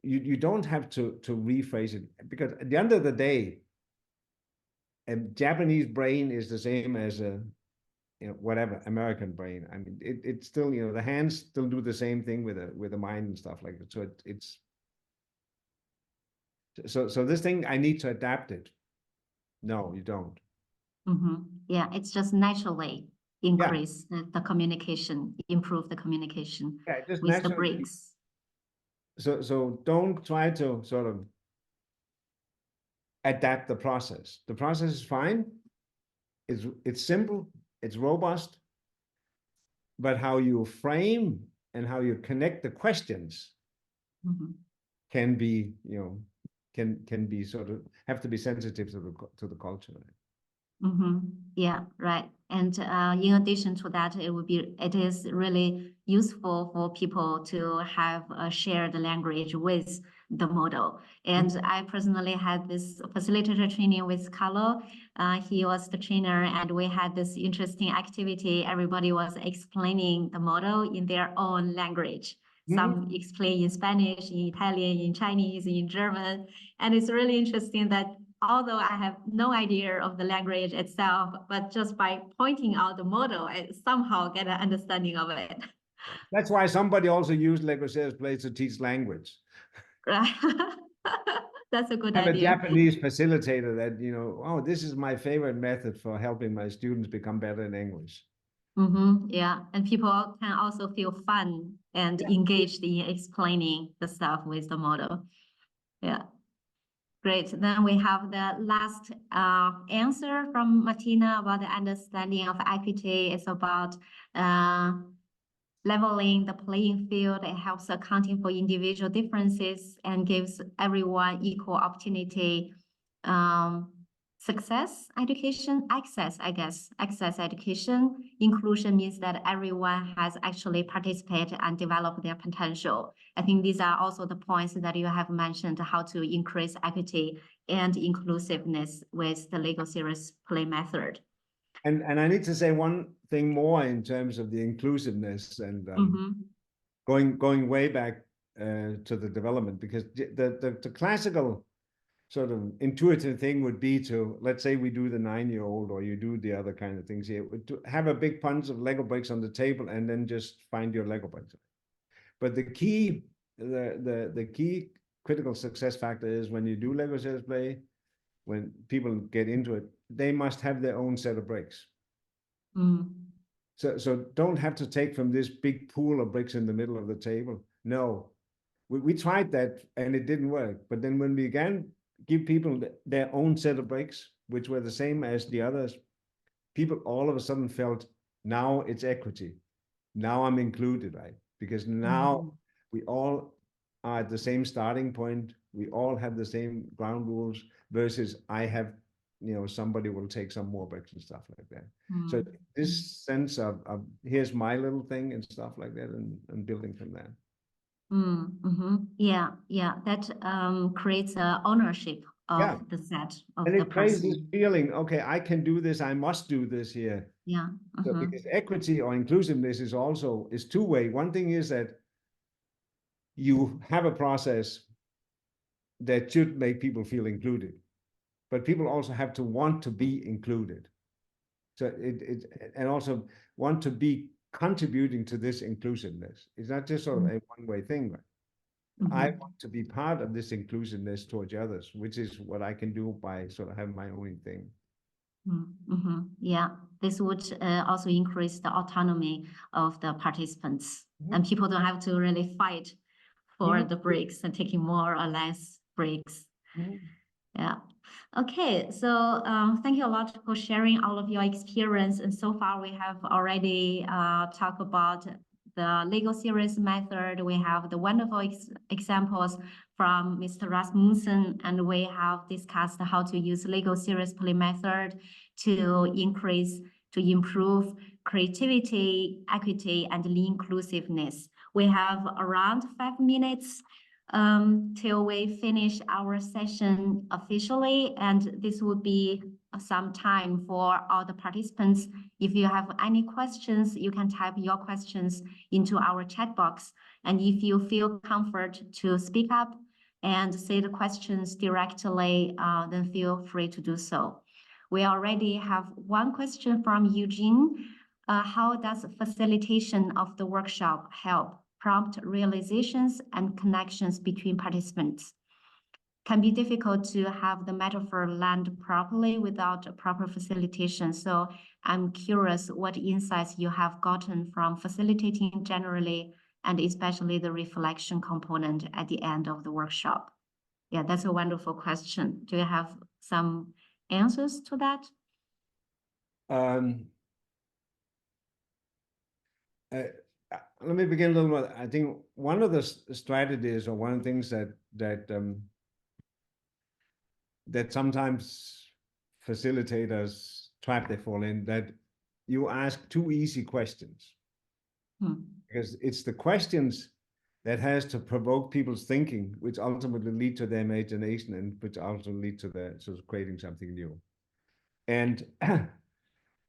you don't have to rephrase it, because at the end of the day, a Japanese brain is the same as a whatever American brain. I mean, it's still, the hands still do the same thing with the mind and stuff like that. So so this thing, I need to adapt it. No, you don't. Mm-hmm. Yeah, it's just naturally increase the communication, improve the communication just with the naturally. bricks. 。 So don't try to sort of adapt the process. The process is fine. It's simple, it's robust, but how you frame and how you connect the questions can be, can be sort of have to be sensitive to the culture. Yeah, right. And in addition to that, it is really useful for people to have a shared language with the model. And I personally had this facilitator training with Carlo. He was the trainer, and we had this interesting activity. Everybody was explaining the model in their own language. Some explain in Spanish, in Italian, in Chinese, in German. And it's really interesting that although I have no idea of the language itself, but just by pointing out the model, I somehow get an understanding of it. That's why somebody also used Lego Serious Play to teach language. Right. That's a good Have idea. a Japanese facilitator that, oh, this is my favorite method for helping my students become better in English. Yeah, and people can also feel fun and engaged in explaining the stuff with the model. Yeah. Great. Then we have the last answer from Martina about the understanding of equity. It's about leveling the playing field. It helps accounting for individual differences and gives everyone equal opportunity. Success education, access education. Inclusion means that everyone has actually participated and developed their potential. I think these are also the points that you have mentioned, how to increase equity and inclusiveness with the Lego Serious Play method. And I need to say one thing more in terms of the inclusiveness and going way back to the development, because the classical sort of intuitive thing would be to, let's say we do the 9-year-old or you do the other kind of things here, to have a big bunch of Lego bricks on the table and then just find your Lego bricks. But the key critical success factor is when you do Lego Serious Play, when people get into it, they must have their own set of bricks. So don't have to take from this big pool of bricks in the middle of the table. No, we tried that and it didn't work. But then when we began give people their own set of bricks, which were the same as the others, people all of a sudden felt, now it's equity. Now I'm included, right? Because now we all are at the same starting point. We all have the same ground rules versus I have, somebody will take some more bricks and stuff like that. So this sense of here's my little thing and stuff like that, and building from that. Yeah, that creates ownership of the set of and the it creates this person. feeling, okay, I can do this, I must do this here. Yeah. So because equity or inclusiveness is two-way. One thing is that you have a process that should make people feel included, but people also have to want to be included. So and also want to be contributing to this inclusiveness. It's not just sort of a one-way thing, right? I want to be part of this inclusiveness towards others, which is what I can do by sort of having my own thing. Yeah, this would also increase the autonomy of the participants, and people don't have to really fight for the breaks and taking more or less breaks. Yeah. Okay, so thank you a lot for sharing all of your experience. And so far, we have already talked about the Lego Serious Method. We have the wonderful examples from Mr. Rasmussen, and we have discussed how to use Lego Serious Play Method to improve creativity, equity, and inclusiveness. We have around 5 minutes till we finish our session officially, and this would be some time for all the participants. If you have any questions, you can type your questions into our chat box, and if you feel comfort to speak up and say the questions directly, then feel free to do so. We already have one question from Eugene. How does facilitation of the workshop help prompt realizations and connections between participants? Can be difficult to have the metaphor land properly without a proper facilitation. So I'm curious what insights you have gotten from facilitating generally, and especially the reflection component at the end of the workshop. Yeah, that's a wonderful question. Do you have some answers to that? Let me begin a little bit. I think one of the strategies, or one of the things that sometimes facilitators trap they fall in, that you ask too easy questions. Because it's the questions that has to provoke people's thinking, which ultimately lead to their imagination, and which also lead to their sort of creating something new. And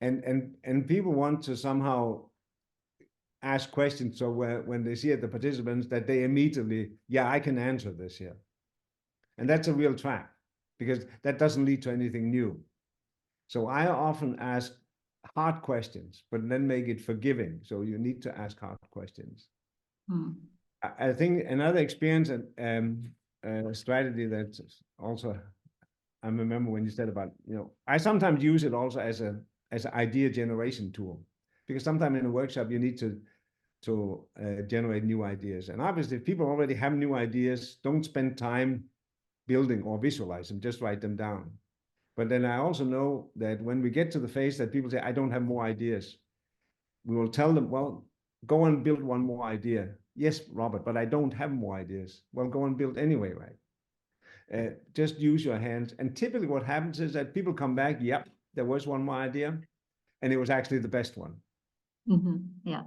and people want to somehow ask questions, so when they see at the participants that they immediately, yeah, I can answer this here. And that's a real trap, because that doesn't lead to anything new. So I often ask hard questions, but then make it forgiving. So you need to ask hard questions. I think another experience and strategy that also, I remember when you said about, I sometimes use it also as an idea generation tool, because sometimes in a workshop you need to generate new ideas. And obviously, if people already have new ideas, don't spend time building or visualize them, just write them down. But then I also know that when we get to the phase that people say, I don't have more ideas, we will tell them, well, go and build one more idea. Yes, Robert, but I don't have more ideas. Well, go and build anyway, right? Just use your hands. And typically what happens is that people come back, yep, there was one more idea, and it was actually the best one. Yeah.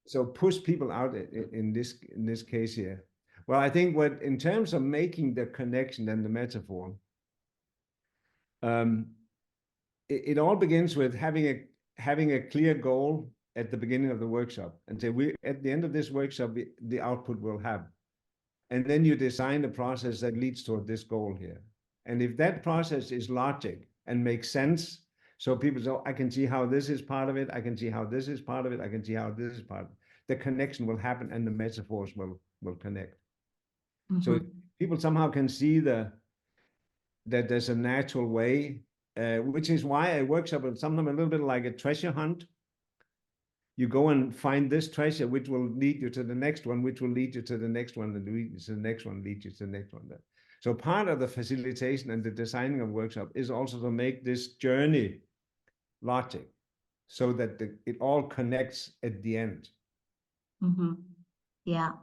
So push people out in this case here. Well, I think in terms of making the connection and the metaphor, it all begins with having a clear goal at the beginning of the workshop, and say, at the end of this workshop, the output will have. And then you design the process that leads toward this goal here. And if that process is logic and makes sense, so people say, I can see how this is part of it, I can see how this is part of it, I can see how this is part of it. The connection will happen and the metaphors will connect. So people somehow can see that there's a natural way, which is why a workshop is sometimes a little bit like a treasure hunt. You go and find this treasure, which will lead you to the next one, which will lead you to the next one, and lead you to the next one, lead you to the next one. So part of the facilitation and the designing of workshop is also to make this journey logic, so that it all connects at the end. Yeah,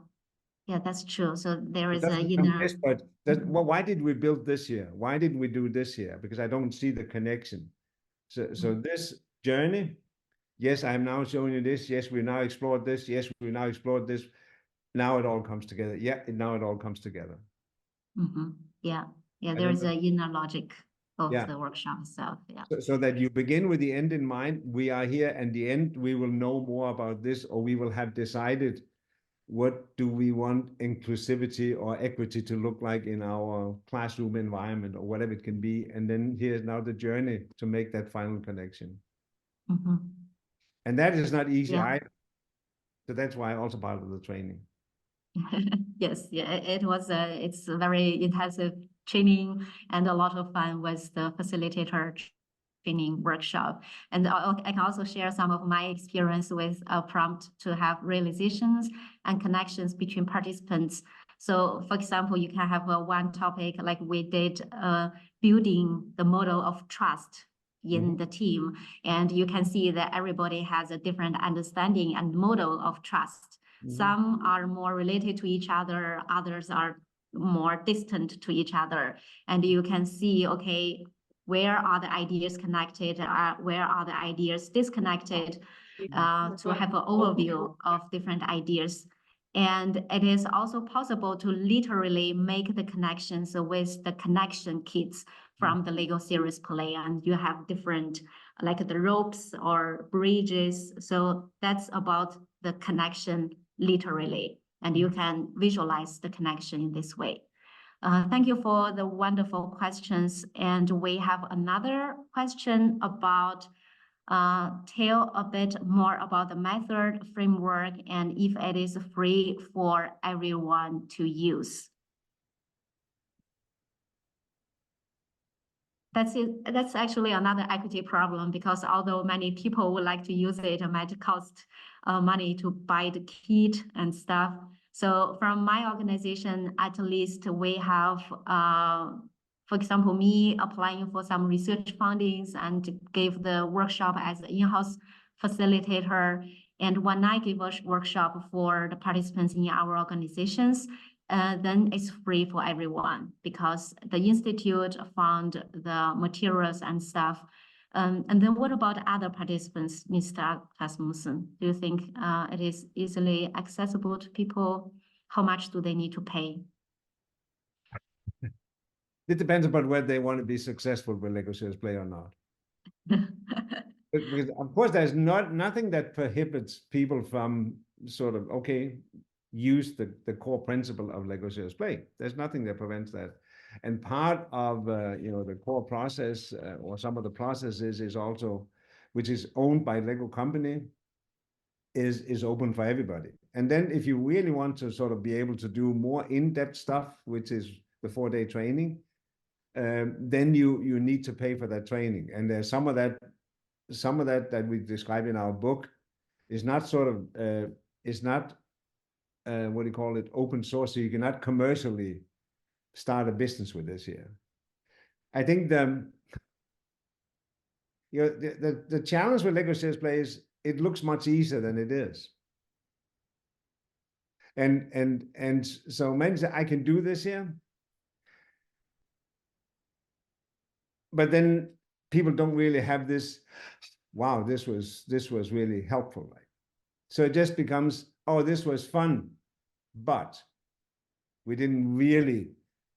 that's true. So there is a well, why did we build this here? Why did we do this here? Because I don't see the connection. So this journey, yes, I'm now showing you this. Yes, we now explored this. Yes, we now explored this. Now it all comes together. Yeah, now it all comes together. Yeah, there is a inner logic of the workshop itself. Yeah. So that you begin with the end in mind. We are here, and the end, we will know more about this, or we will have decided what do we want inclusivity or equity to look like in our classroom environment, or whatever it can be. And then here's now the journey to make that final connection. And that is not easy either. So that's why also part of the training. Yes, it's a very intensive training and a lot of fun with the facilitator training workshop. And I can also share some of my experience with a prompt to have realizations and connections between participants. So for example, you can have one topic like we did building the model of trust in the team. And you can see that everybody has a different understanding and model of trust. Some are more related to each other, others are more distant to each other. And you can see, okay, where are the ideas connected? Where are the ideas disconnected? To have an overview of different ideas. And it is also possible to literally make the connections with the connection kits from the Lego series play. And you have different, like the ropes or bridges. So that's about the connection literally. And you can visualize the connection in this way. Thank you for the wonderful questions. And we have another question about tell a bit more about the method, framework, and if it is free for everyone to use. That's it. That's actually another equity problem, because although many people would like to use it, it might cost money to buy the kit and stuff. So from my organization, at least we have, for example, me applying for some research fundings and gave the workshop as an in-house facilitator. And when I give a workshop for the participants in our organizations, then it's free for everyone because the institute fund the materials and stuff. And then what about other participants, Mr. Rasmussen? Do you think it is easily accessible to people? How much do they need to pay? It depends upon whether they want to be successful with Lego Serious Play or not. Because of course, there's nothing that prohibits people from sort of, okay, use the core principle of Lego Serious Play. There's nothing that prevents that. And part of the core process or some of the processes is also, which is owned by Lego company, is open for everybody. And then if you really want to sort of be able to do more in-depth stuff, which is the 4-day training, then you need to pay for that training. And there's some of that that we describe in our book is not sort of is not what do you call it, open source, so you cannot commercially start a business with this here. I think the challenge with Lego Serious Play is it looks much easier than it is. And so many say, I can do this here. But then people don't really have this, wow, this was really helpful. Right? So it just becomes, oh, this was fun, but we didn't really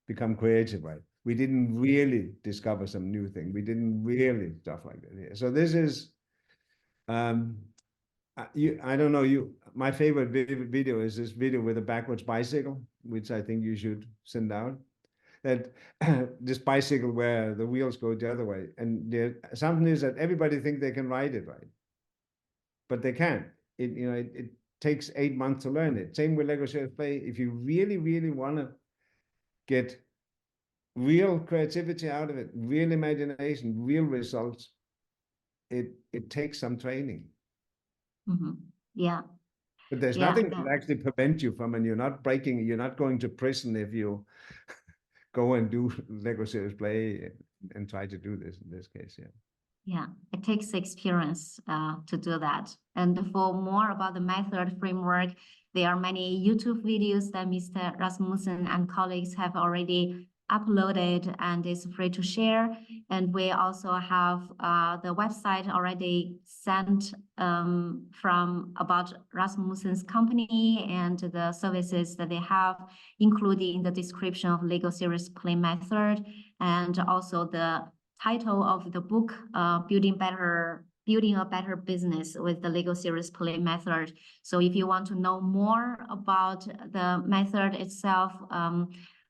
become creative, right? We didn't really discover some new thing. We didn't really stuff like that here. So this is, I don't know, my favorite video is this video with a backwards bicycle, which I think you should send out. That this bicycle where the wheels go the other way. And something is that everybody thinks they can ride it, right? But they can't. It takes 8 months to learn it. Same with Lego Serious Play. If you really, really want to get real creativity out of it, real imagination, real results, it takes some training. Mm-hmm. Yeah. But there's nothing that actually prevents you from, and you're not going to prison if you go and do Lego Serious Play and try to do this in this case, yeah. Yeah, it takes experience to do that. And for more about the method framework, there are many YouTube videos that Mr. Rasmussen and colleagues have already uploaded and is free to share. And we also have the website already sent from about Rasmussen's company and the services that they have, including the description of Lego Serious Play method and also the title of the book, Building a Better Business with the Lego Serious Play method. So if you want to know more about the method itself,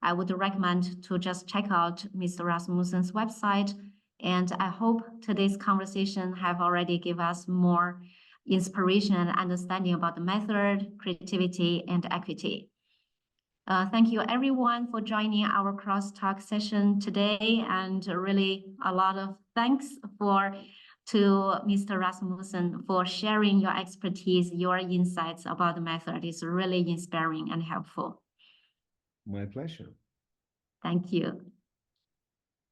I would recommend to just check out Mr. Rasmussen's website. And I hope today's conversation have already given us more inspiration and understanding about the method, creativity, and equity. Thank you everyone for joining our Crosstalk session today, and really a lot of thanks to Mr. Rasmussen for sharing your expertise, your insights about the method. It's really inspiring and helpful. My pleasure. Thank you.